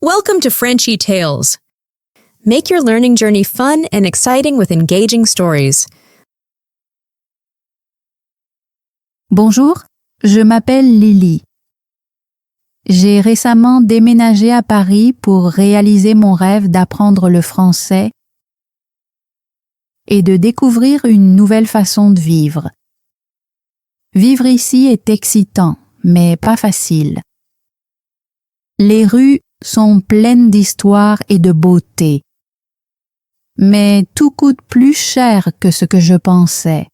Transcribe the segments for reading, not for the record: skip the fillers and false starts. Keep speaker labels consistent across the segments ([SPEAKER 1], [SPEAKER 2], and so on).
[SPEAKER 1] Welcome to Frenchy Tales. Make your learning journey fun and exciting with engaging stories.
[SPEAKER 2] Bonjour, je m'appelle Lily. J'ai récemment déménagé à Paris pour réaliser mon rêve d'apprendre le français et de découvrir une nouvelle façon de vivre. Vivre ici est excitant, mais pas facile. Les rues sont pleines d'histoire et de beauté, mais tout coûte plus cher que ce que je pensais.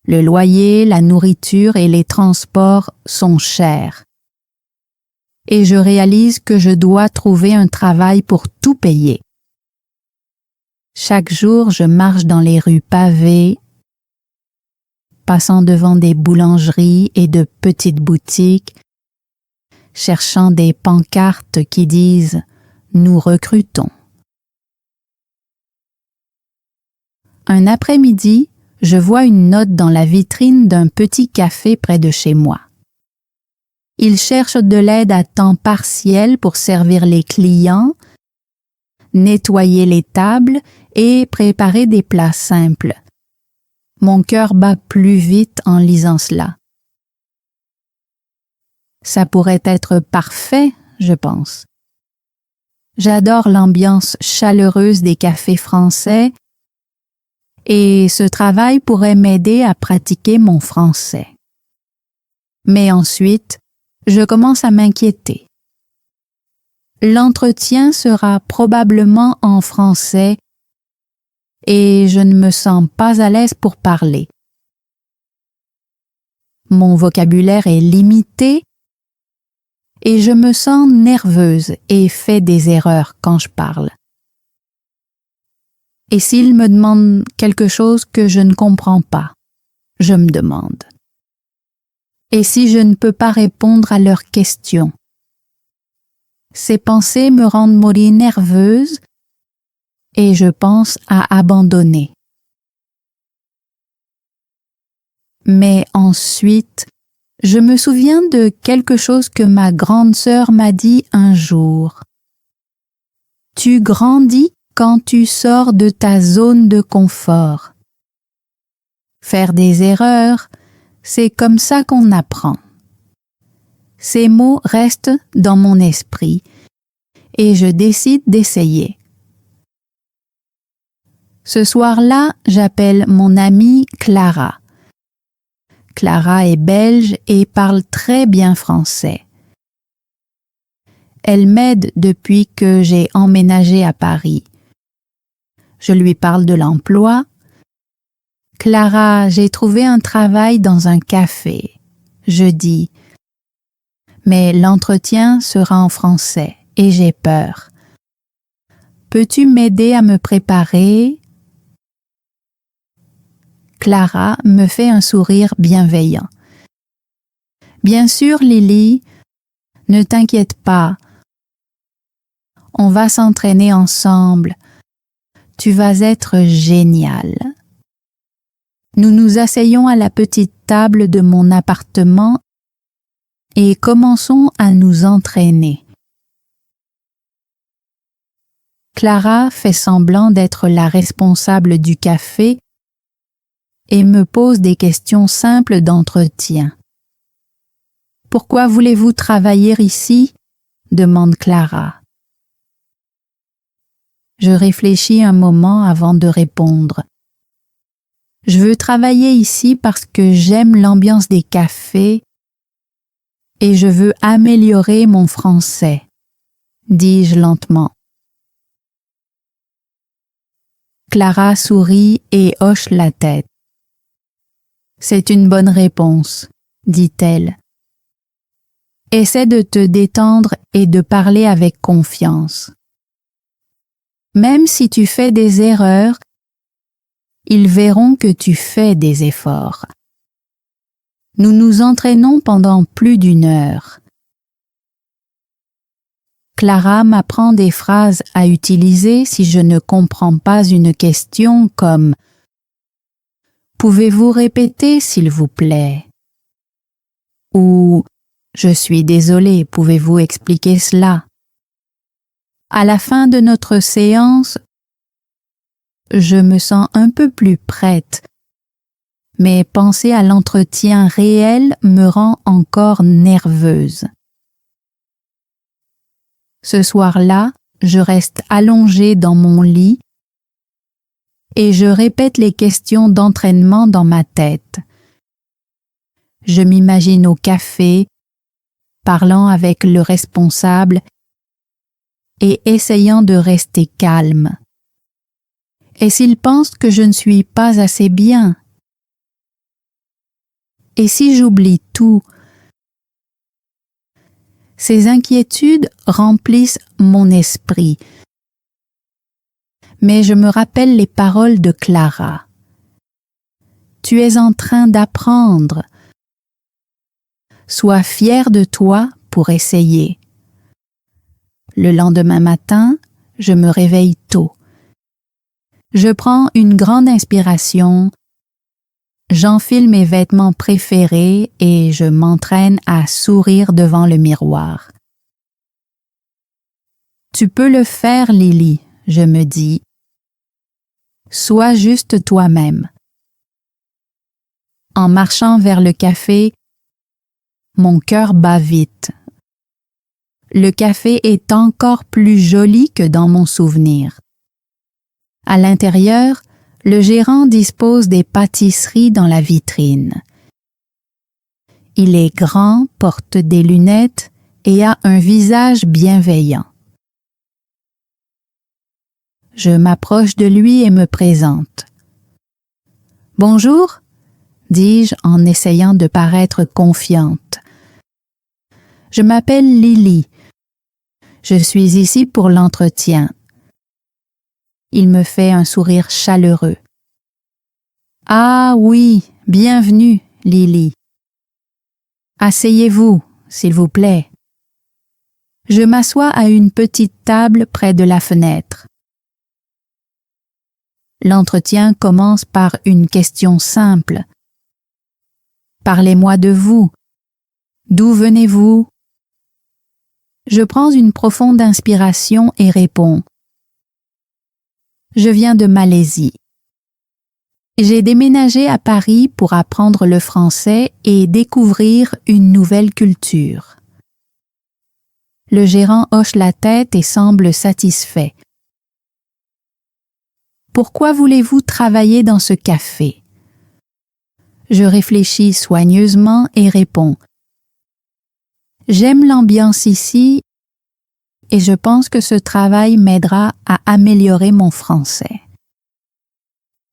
[SPEAKER 2] Le loyer, la nourriture et les transports sont chers. Et je réalise que je dois trouver un travail pour tout payer. Chaque jour, je marche dans les rues pavées, passant devant des boulangeries et de petites boutiques, cherchant des pancartes qui disent « Nous recrutons ». Un après-midi, je vois une note dans la vitrine d'un petit café près de chez moi. Ils cherchent de l'aide à temps partiel pour servir les clients, nettoyer les tables et préparer des plats simples. Mon cœur bat plus vite en lisant cela. Ça pourrait être parfait, je pense. J'adore l'ambiance chaleureuse des cafés français et ce travail pourrait m'aider à pratiquer mon français. Mais ensuite, je commence à m'inquiéter. L'entretien sera probablement en français et je ne me sens pas à l'aise pour parler. Mon vocabulaire est limité et je me sens nerveuse et fais des erreurs quand je parle. Et s'ils me demandent quelque chose que je ne comprends pas, je me demande. Et si je ne peux pas répondre à leurs questions? Ces pensées me rendent mourir nerveuse et je pense à abandonner. Mais ensuite, je me souviens de quelque chose que ma grande sœur m'a dit un jour. Tu grandis quand tu sors de ta zone de confort. Faire des erreurs, c'est comme ça qu'on apprend. Ces mots restent dans mon esprit et je décide d'essayer. Ce soir-là, j'appelle mon amie Clara. Clara est belge et parle très bien français. Elle m'aide depuis que j'ai emménagé à Paris. Je lui parle de l'emploi. Clara, j'ai trouvé un travail dans un café. Je dis, mais l'entretien sera en français et j'ai peur. Peux-tu m'aider à me préparer? Clara me fait un sourire bienveillant. Bien sûr, Lily, ne t'inquiète pas. On va s'entraîner ensemble. Tu vas être géniale. Nous nous asseyons à la petite table de mon appartement et commençons à nous entraîner. Clara fait semblant d'être la responsable du café et me pose des questions simples d'entretien. « Pourquoi voulez-vous travailler ici ?» demande Clara. Je réfléchis un moment avant de répondre. Je veux travailler ici parce que j'aime l'ambiance des cafés et je veux améliorer mon français, dis-je lentement. Clara sourit et hoche la tête. C'est une bonne réponse, dit-elle. Essaie de te détendre et de parler avec confiance. Même si tu fais des erreurs, ils verront que tu fais des efforts. Nous nous entraînons pendant plus d'1 heure. Clara m'apprend des phrases à utiliser si je ne comprends pas une question comme « Pouvez-vous répéter s'il vous plaît ?» ou Je suis désolée, pouvez-vous expliquer cela? À la fin de notre séance, je me sens un peu plus prête, mais penser à l'entretien réel me rend encore nerveuse. Ce soir-là, je reste allongée dans mon lit et je répète les questions d'entraînement dans ma tête. Je m'imagine au café, parlant avec le responsable et essayant de rester calme. Et s'il pense que je ne suis pas assez bien? Et si j'oublie tout? Ces inquiétudes remplissent mon esprit. Mais je me rappelle les paroles de Clara. Tu es en train d'apprendre. Sois fier de toi pour essayer. Le lendemain matin, je me réveille tôt. Je prends une grande inspiration, j'enfile mes vêtements préférés et je m'entraîne à sourire devant le miroir. Tu peux le faire, Lily, je me dis. Sois juste toi-même. En marchant vers le café, mon cœur bat vite. Le café est encore plus joli que dans mon souvenir. À l'intérieur, le gérant dispose des pâtisseries dans la vitrine. Il est grand, porte des lunettes et a un visage bienveillant. Je m'approche de lui et me présente. « Bonjour » dis-je en essayant de paraître confiante. « Je m'appelle Lily. Je suis ici pour l'entretien. » Il me fait un sourire chaleureux. « Ah oui, bienvenue, Lily. Asseyez-vous, s'il vous plaît. » Je m'assois à une petite table près de la fenêtre. L'entretien commence par une question simple. Parlez-moi de vous. D'où venez-vous? Je prends une profonde inspiration et réponds. Je viens de Malaisie. J'ai déménagé à Paris pour apprendre le français et découvrir une nouvelle culture. Le gérant hoche la tête et semble satisfait. Pourquoi voulez-vous travailler dans ce café? Je réfléchis soigneusement et réponds. J'aime l'ambiance ici et je pense que ce travail m'aidera à améliorer mon français.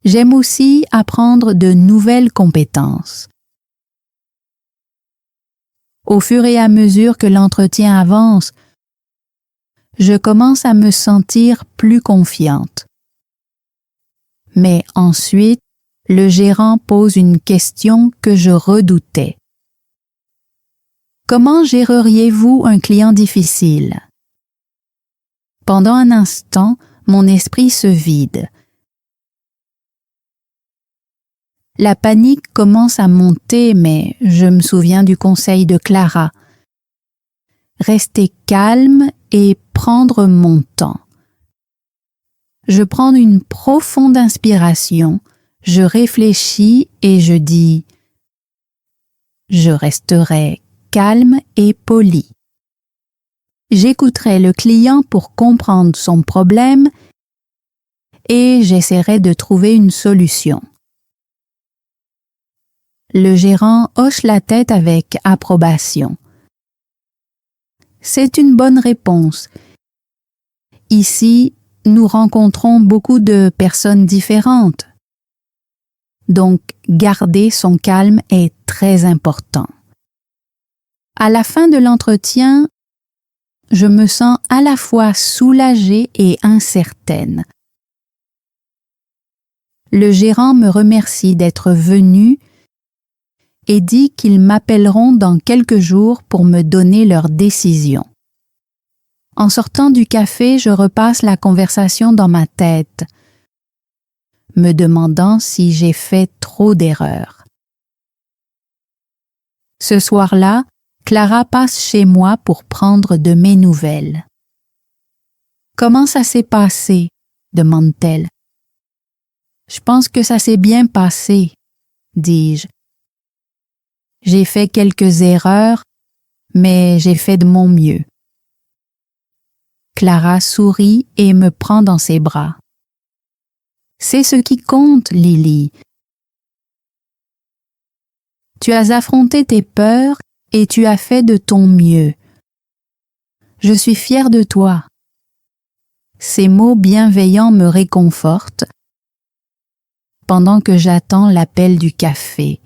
[SPEAKER 2] J'aime aussi apprendre de nouvelles compétences. Au fur et à mesure que l'entretien avance, je commence à me sentir plus confiante. Mais ensuite, le gérant pose une question que je redoutais. Comment géreriez-vous un client difficile? Pendant un instant, mon esprit se vide. La panique commence à monter, mais je me souviens du conseil de Clara. Rester calme et prendre mon temps. Je prends une profonde inspiration, je réfléchis et je dis « Je resterai calme et poli. J'écouterai le client pour comprendre son problème et j'essaierai de trouver une solution. » Le gérant hoche la tête avec approbation. C'est une bonne réponse. Ici, nous rencontrons beaucoup de personnes différentes. Donc, garder son calme est très important. À la fin de l'entretien, je me sens à la fois soulagée et incertaine. Le gérant me remercie d'être venu et dit qu'ils m'appelleront dans quelques jours pour me donner leur décision. En sortant du café, je repasse la conversation dans ma tête, me demandant si j'ai fait trop d'erreurs. Ce soir-là, Clara passe chez moi pour prendre de mes nouvelles. « Comment ça s'est passé ?» demande-t-elle. « Je pense que ça s'est bien passé, » dis-je. « J'ai fait quelques erreurs, mais j'ai fait de mon mieux. » Clara sourit et me prend dans ses bras. « C'est ce qui compte, Lily. Tu as affronté tes peurs et tu as fait de ton mieux. Je suis fière de toi. » Ces mots bienveillants me réconfortent pendant que j'attends l'appel du café.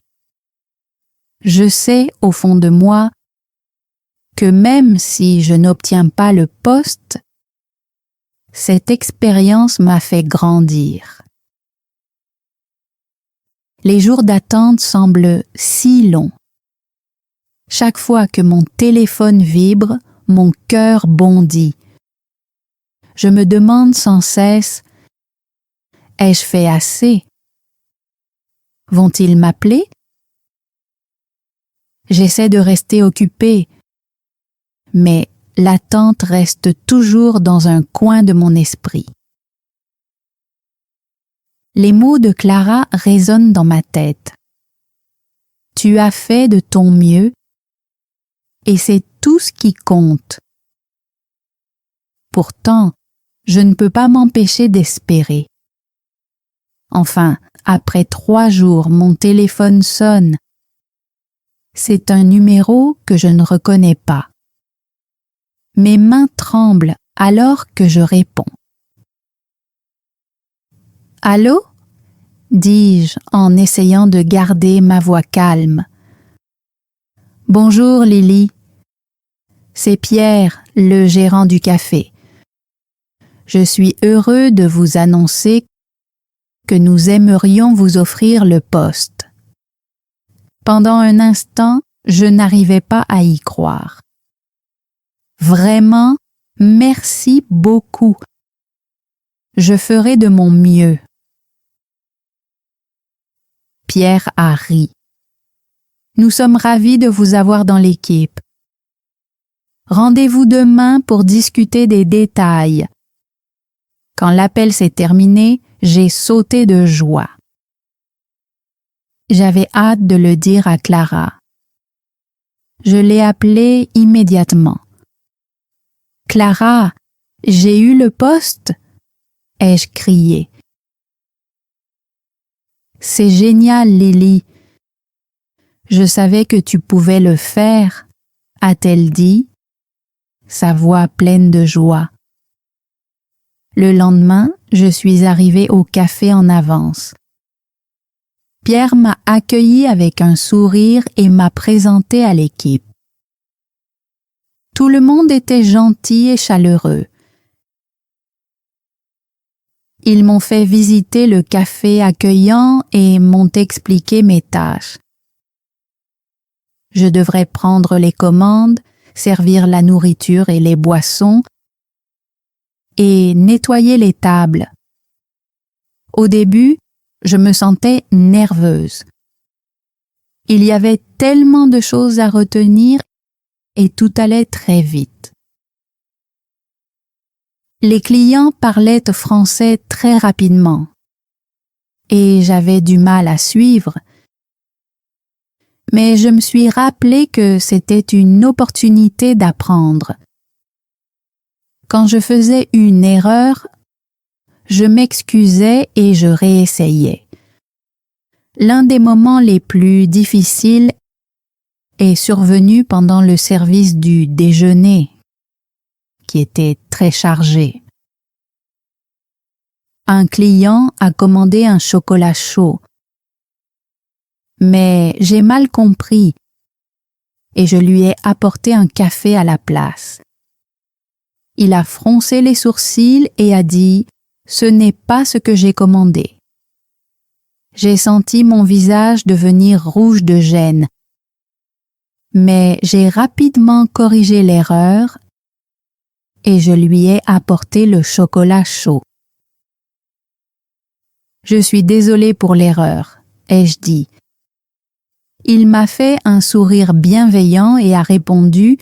[SPEAKER 2] Je sais au fond de moi que même si je n'obtiens pas le poste, cette expérience m'a fait grandir. Les jours d'attente semblent si longs. Chaque fois que mon téléphone vibre, mon cœur bondit. Je me demande sans cesse, ai-je fait assez? Vont-ils m'appeler? J'essaie de rester occupée, mais l'attente reste toujours dans un coin de mon esprit. Les mots de Clara résonnent dans ma tête. Tu as fait de ton mieux et c'est tout ce qui compte. Pourtant, je ne peux pas m'empêcher d'espérer. Enfin, après 3 jours, mon téléphone sonne. C'est un numéro que je ne reconnais pas. Mes mains tremblent alors que je réponds. « Allô ?» dis-je en essayant de garder ma voix calme. « Bonjour Lily. C'est Pierre, le gérant du café. Je suis heureux de vous annoncer que nous aimerions vous offrir le poste. » Pendant un instant, je n'arrivais pas à y croire. Vraiment, merci beaucoup. Je ferai de mon mieux. Pierre a ri. Nous sommes ravis de vous avoir dans l'équipe. Rendez-vous demain pour discuter des détails. Quand l'appel s'est terminé, j'ai sauté de joie. J'avais hâte de le dire à Clara. Je l'ai appelée immédiatement. « Clara, j'ai eu le poste ?» ai-je crié. « C'est génial, Lily. Je savais que tu pouvais le faire, » a-t-elle dit, sa voix pleine de joie. Le lendemain, je suis arrivée au café en avance. Pierre m'a accueilli avec un sourire et m'a présenté à l'équipe. Tout le monde était gentil et chaleureux. Ils m'ont fait visiter le café accueillant et m'ont expliqué mes tâches. Je devrais prendre les commandes, servir la nourriture et les boissons et nettoyer les tables. Au début, je me sentais nerveuse. Il y avait tellement de choses à retenir et tout allait très vite. Les clients parlaient français très rapidement et j'avais du mal à suivre, mais je me suis rappelé que c'était une opportunité d'apprendre. Quand je faisais une erreur, je m'excusais et je réessayais. L'un des moments les plus difficiles est survenu pendant le service du déjeuner, qui était très chargé. Un client a commandé un chocolat chaud, mais j'ai mal compris et je lui ai apporté un café à la place. Il a froncé les sourcils et a dit « Ce n'est pas ce que j'ai commandé ». J'ai senti mon visage devenir rouge de gêne, mais j'ai rapidement corrigé l'erreur et je lui ai apporté le chocolat chaud. « Je suis désolée pour l'erreur », ai-je dit. Il m'a fait un sourire bienveillant et a répondu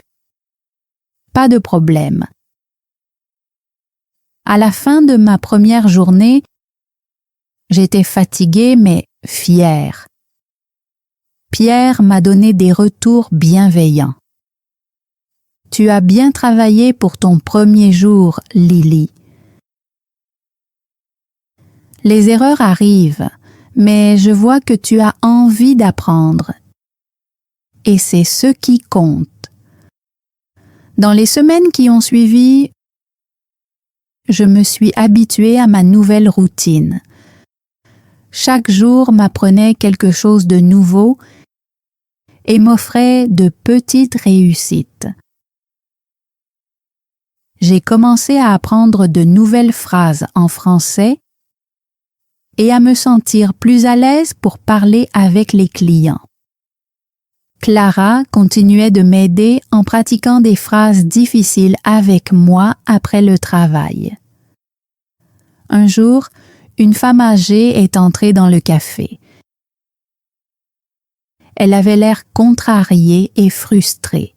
[SPEAKER 2] « Pas de problème ». À la fin de ma première journée, j'étais fatiguée mais fière. Pierre m'a donné des retours bienveillants. « Tu as bien travaillé pour ton premier jour, Lily. » Les erreurs arrivent, mais je vois que tu as envie d'apprendre. Et c'est ce qui compte. Dans les semaines qui ont suivi, je me suis habituée à ma nouvelle routine. Chaque jour m'apprenait quelque chose de nouveau et m'offrait de petites réussites. J'ai commencé à apprendre de nouvelles phrases en français et à me sentir plus à l'aise pour parler avec les clients. Clara continuait de m'aider en pratiquant des phrases difficiles avec moi après le travail. Un jour, une femme âgée est entrée dans le café. Elle avait l'air contrariée et frustrée.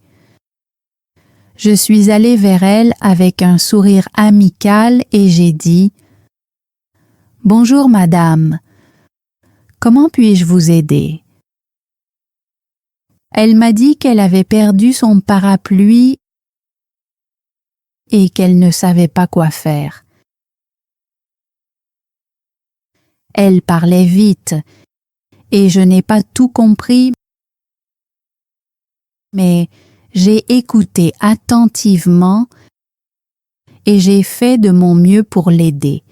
[SPEAKER 2] Je suis allée vers elle avec un sourire amical et j'ai dit « Bonjour madame, comment puis-je vous aider ?» Elle m'a dit qu'elle avait perdu son parapluie et qu'elle ne savait pas quoi faire. Elle parlait vite et je n'ai pas tout compris, mais j'ai écouté attentivement et j'ai fait de mon mieux pour l'aider.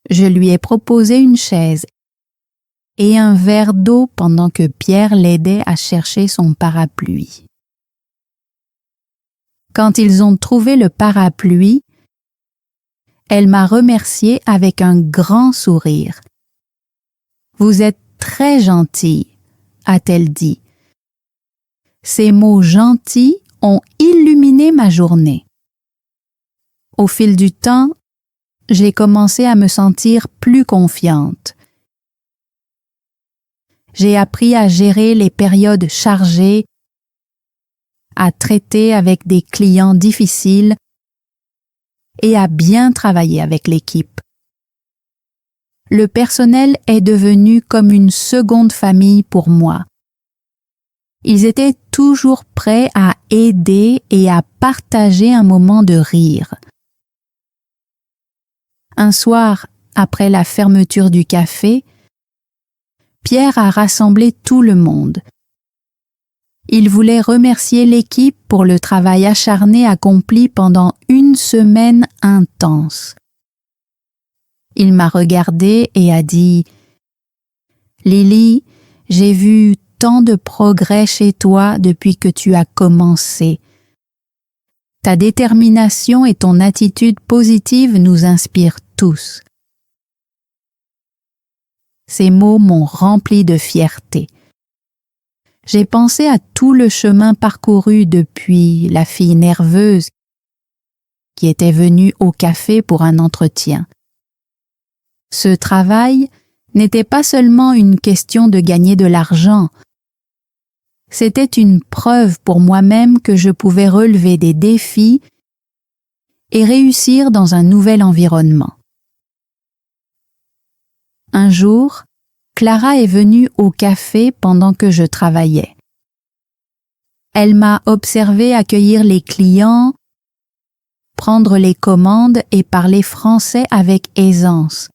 [SPEAKER 2] Je lui ai proposé une chaise et un verre d'eau pendant que Pierre l'aidait à chercher son parapluie. Quand ils ont trouvé le parapluie, elle m'a remercié avec un grand sourire. « Vous êtes très gentille », a-t-elle dit. Ces mots gentils ont illuminé ma journée. Au fil du temps, j'ai commencé à me sentir plus confiante. J'ai appris à gérer les périodes chargées, à traiter avec des clients difficiles et à bien travailler avec l'équipe. Le personnel est devenu comme une seconde famille pour moi. Ils étaient toujours prêts à aider et à partager un moment de rire. Un soir, après la fermeture du café, Pierre a rassemblé tout le monde. Il voulait remercier l'équipe pour le travail acharné accompli pendant une semaine intense. Il m'a regardée et a dit « Lily, j'ai vu tant de progrès chez toi depuis que tu as commencé. Ta détermination et ton attitude positive nous inspirent tous. » Ces mots m'ont rempli de fierté. J'ai pensé à tout le chemin parcouru depuis la fille nerveuse qui était venue au café pour un entretien. Ce travail n'était pas seulement une question de gagner de l'argent. C'était une preuve pour moi-même que je pouvais relever des défis et réussir dans un nouvel environnement. Un jour, Clara est venue au café pendant que je travaillais. Elle m'a observé accueillir les clients, prendre les commandes et parler français avec aisance.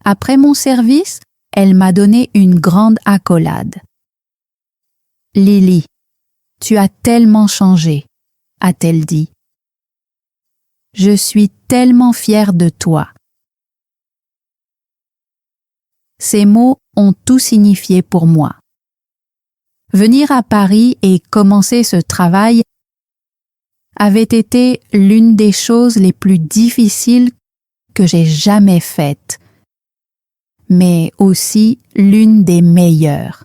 [SPEAKER 2] Après mon service, elle m'a donné une grande accolade. « Lily, tu as tellement changé », a-t-elle dit. « Je suis tellement fière de toi. » Ces mots ont tout signifié pour moi. Venir à Paris et commencer ce travail avait été l'une des choses les plus difficiles que j'ai jamais faites, mais aussi l'une des meilleures.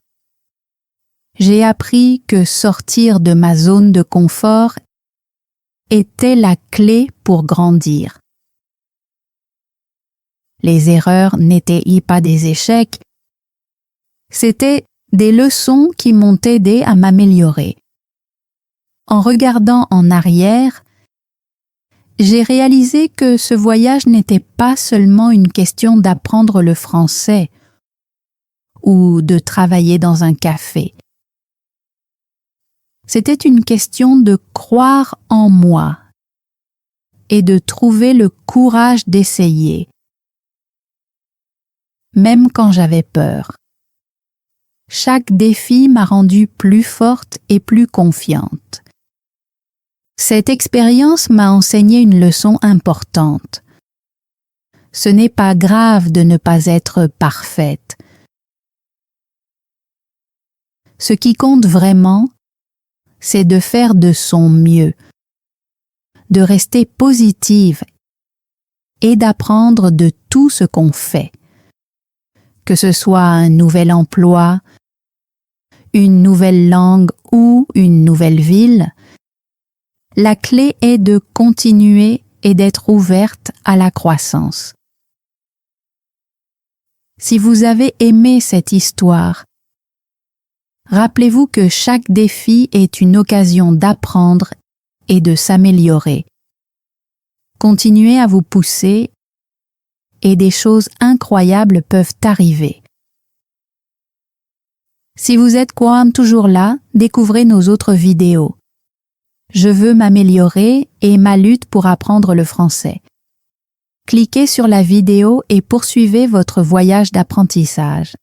[SPEAKER 2] J'ai appris que sortir de ma zone de confort était la clé pour grandir. Les erreurs n'étaient pas des échecs, C'étaient des leçons qui m'ont aidé à m'améliorer. En regardant en arrière, j'ai réalisé que ce voyage n'était pas seulement une question d'apprendre le français ou de travailler dans un café. C'était une question de croire en moi et de trouver le courage d'essayer, même quand j'avais peur. Chaque défi m'a rendue plus forte et plus confiante. Cette expérience m'a enseigné une leçon importante. Ce n'est pas grave de ne pas être parfaite. Ce qui compte vraiment, c'est de faire de son mieux, de rester positive et d'apprendre de tout ce qu'on fait. Que ce soit un nouvel emploi, une nouvelle langue ou une nouvelle ville, la clé est de continuer et d'être ouverte à la croissance. Si vous avez aimé cette histoire, rappelez-vous que chaque défi est une occasion d'apprendre et de s'améliorer. Continuez à vous pousser et des choses incroyables peuvent arriver. Si vous êtes toujours là, découvrez nos autres vidéos. Je veux m'améliorer et ma lutte pour apprendre le français. Cliquez sur la vidéo et poursuivez votre voyage d'apprentissage.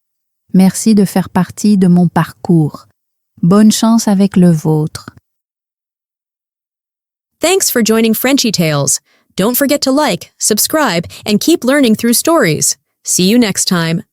[SPEAKER 2] Merci de faire partie de mon parcours. Bonne chance avec le vôtre.
[SPEAKER 1] Thanks for joining Frenchy Tales. Don't forget to like, subscribe, and keep learning through stories. See you next time.